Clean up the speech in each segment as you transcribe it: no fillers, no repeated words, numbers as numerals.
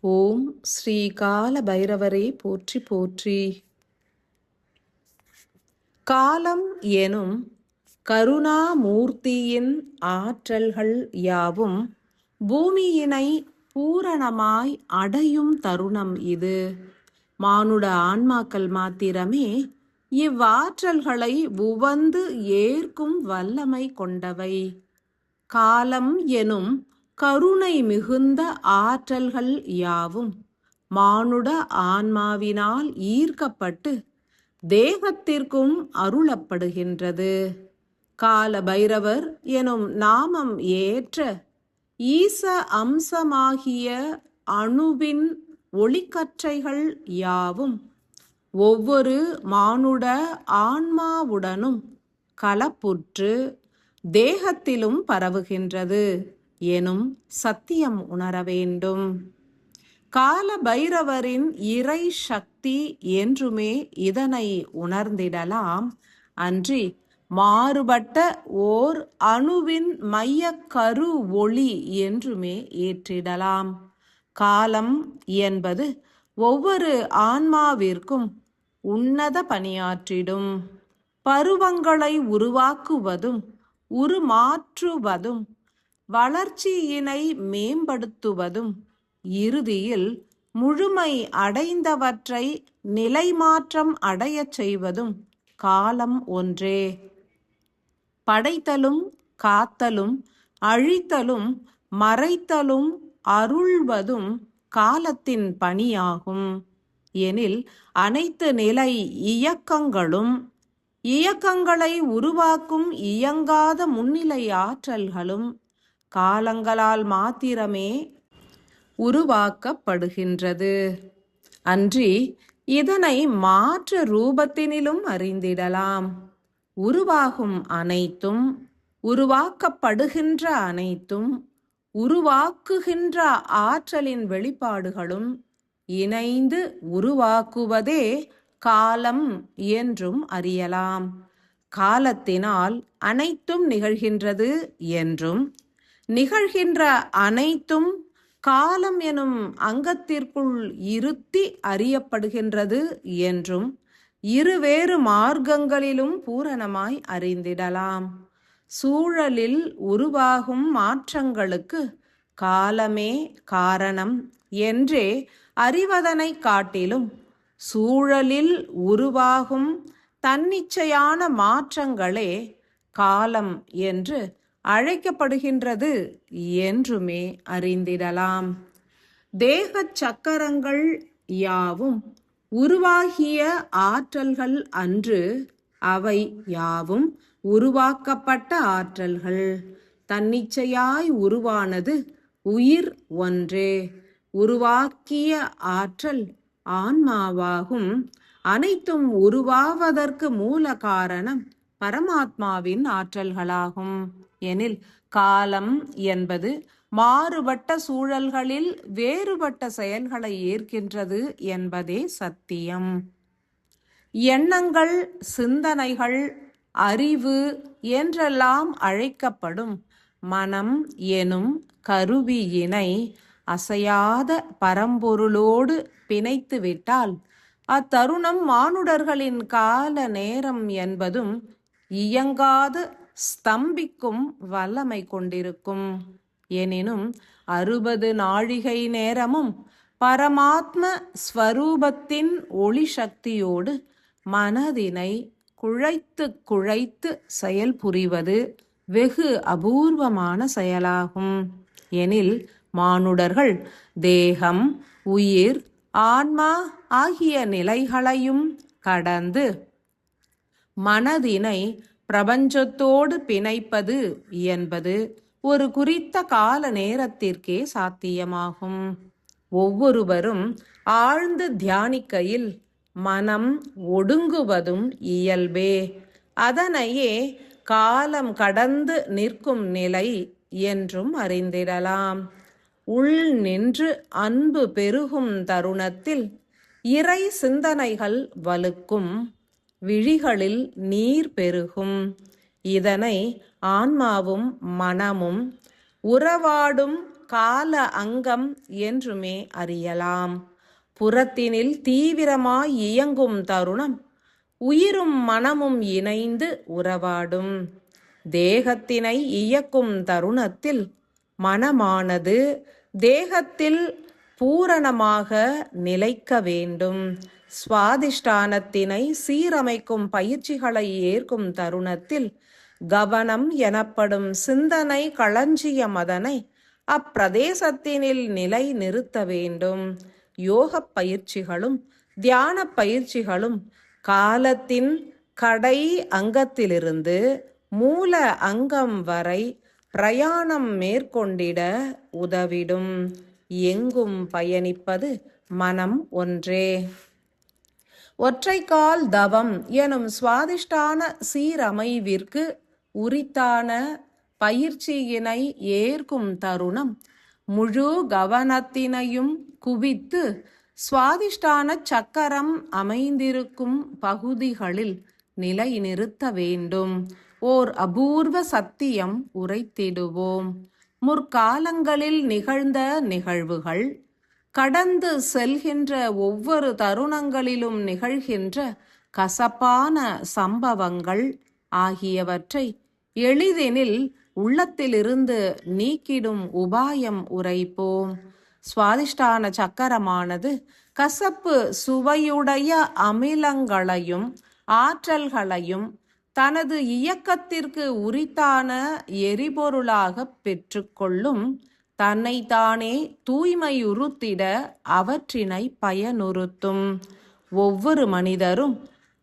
ஓம் ஸ்ரீ கால பைரவரே போற்றி போற்றி. காலம் எனும் கருணாமூர்த்தியின் ஆற்றல்கள் யாவும் பூமியினை பூரணமாய் அடையும் தருணம் இது. மானுட ஆன்மாக்கள் மாத்திரமே இவ்வாற்றல்களை உவந்து ஏற்கும் வல்லமை கொண்டவை. காலம் எனும் கருணை மிகுந்த ஆற்றல்கள் யாவும் மானுட ஆன்மாவினால் ஈர்க்கப்பட்டு தேகத்திற்கும் அருளப்படுகின்றது. கால பைரவர் எனும் நாமம் ஏற்ற ஈச அம்சமாகிய அணுவின் ஒளிக்கற்றைகள் யாவும் ஒவ்வொரு மானுட ஆன்மாவுடனும் கலப்புற்று தேகத்திலும் பரவுகின்றது எனும் சத்தியம் உணர வேண்டும். கால பைரவரின் இறை சக்தி என்றுமே இதனை உணர்ந்திடலாம். அன்றி மாறுபட்ட ஓர் அணுவின் மைய கரு ஒளி என்றுமே ஏற்றிடலாம். காலம் என்பது ஒவ்வொரு ஆன்மாவிற்கும் உன்னத பணியாற்றிடும். பருவங்களை உருவாக்குவதும் உருமாற்றுவதும் வளர்ச்சியினை மேம்படுத்துவதும் இறுதியில் முழுமை அடைந்தவற்றை நிலைமாற்றம் அடையச் செய்வதும் காலம் ஒன்றே. படைத்தலும் காத்தலும் அழித்தலும் மறைத்தலும் அருள்வதும் காலத்தின் பணியாகும். எனில் அனைத்து நிலை இயக்கங்களும் இயக்கங்களை உருவாக்கும் இயங்காத முன்னிலை ஆற்றல்களும் காலங்களால் மாத்திரமே உருவாக்கப்படுகின்றது. அன்றி இதனை மாற்ற ரூபத்தினிலும் அறிந்திடலாம். உருவாகும் அனைத்தும் உருவாக்கப்படுகின்ற அனைத்தும் உருவாக்குகின்ற ஆற்றலின் வெளிப்பாடுகளும் இணைந்து உருவாக்குவதே காலம் என்றும் அறியலாம். காலத்தினால் அனைத்தும் நிகழ்கின்றது என்றும் நிகழ்கின்ற அனைத்தும் காலம் எனும் அங்கத்திற்குள் இருத்தி அறியப்படுகின்றது என்றும் இருவேறு மார்க்கங்களிலும் பூரணமாய் அறிந்திடலாம். சூழலில் உருவாகும் மாற்றங்களுக்கு காலமே காரணம் என்றே அறிவதனை காட்டிலும் சூழலில் உருவாகும் தன்னிச்சையான மாற்றங்களே காலம் என்று அழைக்கப்படுகின்றது என்றுமே அறிந்திடலாம். தேக சக்கரங்கள் யாவும் உருவாகிய ஆற்றல்கள் அன்று, அவை யாவும் உருவாக்கப்பட்ட ஆற்றல்கள். தன்னிச்சையாய் உருவானது உயிர் ஒன்றே. உருவாக்கிய ஆற்றல் ஆன்மாவாகும். அனைத்தும் உருவாவதற்கு மூல காரணம் பரமாத்மாவின் ஆற்றல்களாகும். எனில் காலம் என்பது மாறுபட்ட சூழல்களில் வேறுபட்ட செயல்களை ஏற்கின்றது என்பதே சத்தியம். எண்ணங்கள், சிந்தனைகள், அறிவு என்றெல்லாம் அழைக்கப்படும் மனம் எனும் கருவியினை அசையாத பரம்பொருளோடு பிணைத்துவிட்டால் அத்தருணம் மானுடர்களின் கால நேரம் என்பதும் இயங்காது ஸ்தம்பிக்கும் வல்லமை கொண்டிருக்கும். எனினும் 60 நாழிகை நேரமும் பரமாத்ம ஸ்வரூபத்தின் ஒளி சக்தியோடு மனதினை குழைத்து குழைத்து செயல் புரிவது வெகு அபூர்வமான செயலாகும். எனில் மானுடர்கள் தேகம், உயிர், ஆன்மா ஆகிய நிலைகளையும் கடந்து மனதினை பிரபஞ்சத்தோடு பிணைப்பது என்பது ஒரு குறித்த கால நேரத்திற்கே சாத்தியமாகும். ஒவ்வொருவரும் ஆழ்ந்து தியானிக்கையில் மனம் ஒடுங்குவதும் இயல்பே. அதனையே காலம் கடந்து நிற்கும் நிலை என்றும் அறிந்திடலாம். உள் நின்று அன்பு பெருகும் தருணத்தில் இறை சிந்தனைகள் வலுக்கும், விழிகளில் நீர் பெருகும். இதனை ஆன்மாவும் மனமும் உறவாடும் கால அங்கம் என்றுமே அறியலாம். புறத்தினில் தீவிரமாய் இயங்கும் தருணம் உயிரும் மனமும் இணைந்து உறவாடும். தேகத்தினை இயக்கும் தருணத்தில் மனமானது தேகத்தில் பூரணமாக நிலைக்க வேண்டும். சுவாதிஷ்டானத்தினை சீரமைக்கும் பயிற்சிகளை ஏற்கும் தருணத்தில் கவனம் எனப்படும் சிந்தனை களஞ்சியம் அதனை அப்பிரதேசத்தினில் நிலை நிறுத்த வேண்டும். யோக பயிற்சிகளும் தியான பயிற்சிகளும் காலத்தின் கடை அங்கத்திலிருந்து மூல அங்கம் வரை பிரயாணம் மேற்கொண்டிட உதவிடும். எங்கும் பயணிப்பது மனம் ஒன்றே. ஒற்றைக்கால் தவம் எனும் சுவாதிஷ்டான சீரமைவிற்கு உரித்தான பயிற்சியினை ஏற்கும் தருணம் முழு கவனத்தினையும் குவித்து சுவாதிஷ்டான சக்கரம் அமைந்திருக்கும் பகுதிகளில் நிலை நிறுத்த வேண்டும். ஓர் அபூர்வ சத்தியம் உரைத்திடுவோம். முற்காலங்களில் நிகழ்ந்த நிகழ்வுகள், கடந்து செல்கின்ற ஒவ்வொரு தருணங்களிலும் நிகழ்கின்ற கசப்பான சம்பவங்கள் ஆகியவற்றை எளிதெனில் உள்ளத்திலிருந்து நீக்கிடும் உபாயம் உரைப்போம். சுவாதிஷ்டான சக்கரமானது கசப்பு சுவையுடைய அமிலங்களையும் ஆற்றல்களையும் தனது இயக்கத்திற்கு உரித்தான எரிபொருளாக பெற்றுக்கொள்ளும். தன்னைத்தானே தூய்மையுறுத்திட அவற்றினை பயனுறுத்தும். ஒவ்வொரு மனிதரும்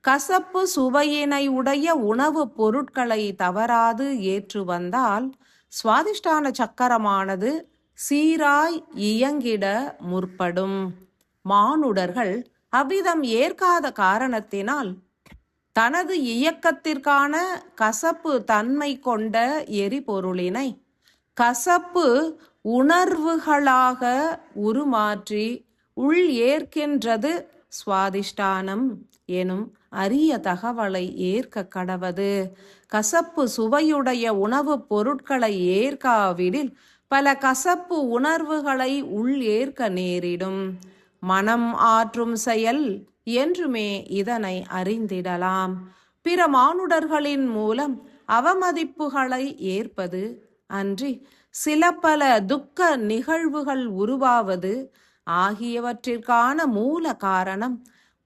கசப்பு சுவையினை உடைய உணவுப் பொருட்களை தவறாது ஏற்று வந்தால் சுவாதிஷ்டான சக்கரமானது சீராய் இயங்கிட முற்படும். மானுடர்கள் அவ்விதம் ஏற்காத காரணத்தினால் தனது இயக்கத்திற்கான கசப்பு தன்மை கொண்ட எரிபொருளினை கசப்பு உணர்வுகளாக உருமாற்றி உள் ஏற்கின்றது. சுவாதிஷ்டானம் எனும் அரிய தகவலை ஏற்க கடவது. கசப்பு சுவையுடைய உணவுப் பொருட்களை ஏற்காவிடில் பல கசப்பு உணர்வுகளை உள் ஏற்க நேரிடும். மனம் ஆற்றும் செயல் என்றுமே இதனை அறிந்திடலாம். பிற மானுடர்களின் மூலம் அவமதிப்புகளை ஏற்பது அன்றி சில பல துக்க நிகழ்வுகள் உருவாவது ஆகியவற்றிற்கான மூல காரணம்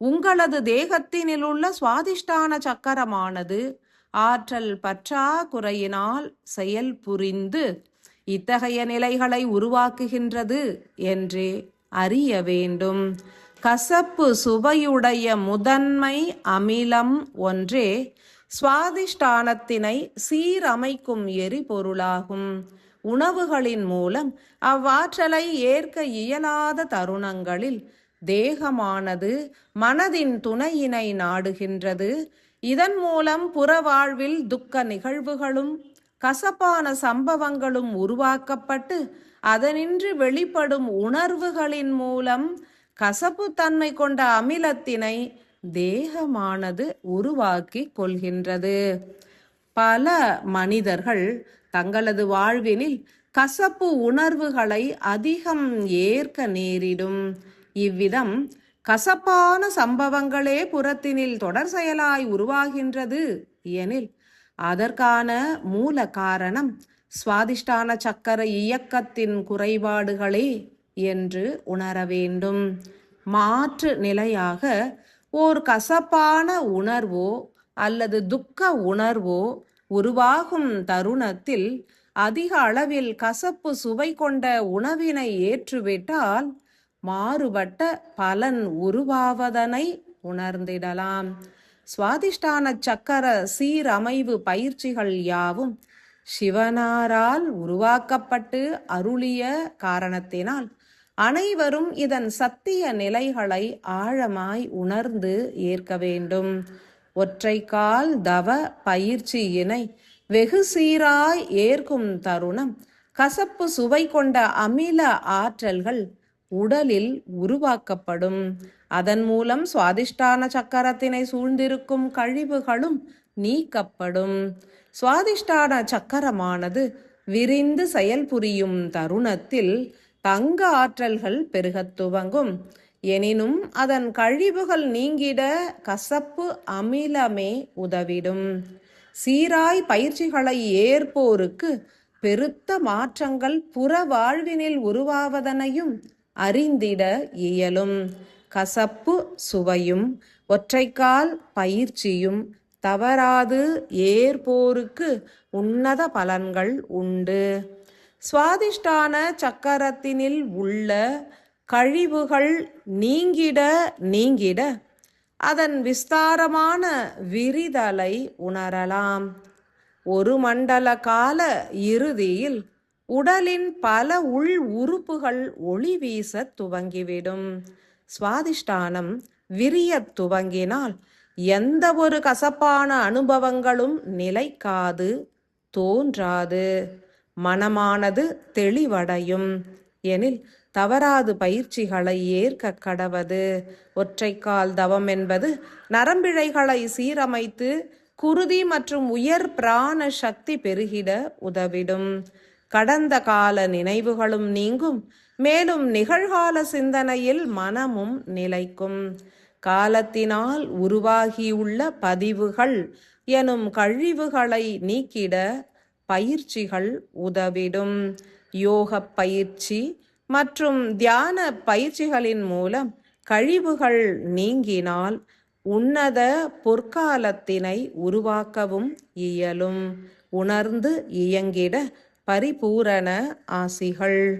உங்களது தேகத்தினிலுள்ள சுவாதிஷ்டான சக்கரமானது ஆற்றல் பற்றாக்குறையினால் செயல் புரிந்து இத்தகைய நிலைகளை உருவாக்குகின்றது என்றே அறிய வேண்டும். கசப்பு சுவையுடைய முதன்மை அமிலம் ஒன்றே சுவாதிஷ்டானத்தினை சீரமைக்கும் எரிபொருளாகும். உணவுகளின் மூலம் அவ்வாற்றலை ஏற்க இயலாத தருணங்களில் தேகமானது மனதின் துணையினை நாடுகின்றது. இதன் மூலம் புற வாழ்வில் துக்க நிகழ்வுகளும் கசப்பான சம்பவங்களும் உருவாக்கப்பட்டு அதனின்று வெளிப்படும் உணர்வுகளின் மூலம் கசப்பு தன்மை கொண்ட அமிலத்தினை தேகமானது உருவாக்கி கொள்கின்றது. பல மனிதர்கள் தங்களது வாழ்வினில் கசப்பு உணர்வுகளை அதிகம் ஏற்க நேரிடும். இவ்விதம் கசப்பான சம்பவங்களே புறத்தினில் தொடர் செயலாய் உருவாகின்றது எனில் அதற்கான மூல காரணம் சுவாதிஷ்டான சக்கர இயக்கத்தின் குறைபாடுகளே என்று உணர வேண்டும். மாற்று நிலையாக ஓர் கசப்பான உணர்வோ அல்லது துக்க உணர்வோ உருவாகும் தருணத்தில் அதிக அளவில் கசப்பு சுவை கொண்ட உணவினை ஏற்றுவிட்டால் மாறுபட்ட பலன் உருவாவதனை உணர்ந்திடலாம். சுவாதிஷ்டான சக்கர சீரமைவு பயிற்சிகள் யாவும் சிவனாரால் உருவாக்கப்பட்டு அருளிய காரணத்தினால் அனைவரும் இதன் சத்திய நிலைகளை ஆழமாய் உணர்ந்து ஏற்க வேண்டும். ஒற்றைக்கால் தவ பயிற்சியினை வெகு சீராய் ஏற்கும் தருணம் கசப்பு சுவை கொண்ட அமில ஆற்றல்கள் உடலில் உருவாக்கப்படும். அதன் மூலம் சுவாதிஷ்டான சக்கரத்தினை சூழ்ந்திருக்கும் கழிவுகளும் நீக்கப்படும். சுவாதிஷ்டான சக்கரமானது விரிந்து செயல்புரியும் தருணத்தில் தங்க ஆற்றல்கள் பெருகத் துவங்கும். எனினும் அதன் கழிவுகள் நீங்கிட கசப்பு அமிலமே உதவிடும். சீராய் பயிற்சிகளை ஏற்போருக்கு பெருத்த மாற்றங்கள் புற வாழ்வினில் உருவாவதனையும் அறிந்திட இயலும். கசப்பு சுவையும் ஒற்றைக்கால் பயிற்சியும் தவறாது ஏற்போருக்கு உன்னத பலன்கள் உண்டு. சுவாதிஷ்டான சக்கரத்தினில் உள்ள கழிவுகள் நீங்கிட அதன் விஸ்தாரமான விரிதலை உணரலாம். ஒரு மண்டல கால இறுதியில் உடலின் பல உள் உறுப்புகள் ஒளி வீச துவங்கிவிடும். சுவாதிஷ்டானம் விரியத் துவங்கினால் எந்த ஒரு கசப்பான அனுபவங்களும் நிலைக்காது, தோன்றாது. மனமானது தெளிவடையும். எனில் தவறாது பயிற்சிகளை ஏற்க கடவது. ஒற்றைக்கால் தவம் என்பது நரம்பிழைகளை சீரமைத்து குருதி மற்றும் உயர் பிராண சக்தி பெருகிட உதவிடும். கடந்த கால நினைவுகளும் நீங்கும். மேலும் நிகழ்கால சிந்தனையில் மனமும் நிலைக்கும். காலத்தினால் உருவாகியுள்ள பதிவுகள் எனும் கழிவுகளை நீக்கிட பயிற்சிகள் உதவிடும். யோக பயிற்சி மற்றும் தியான பயிற்சிகளின் மூலம் கழிவுகள் நீங்கினால் உன்னத பொற்காலத்தினை உருவாக்கவும் இயலும். உணர்ந்து இயங்கிட பரிபூரண ஆசிகள்.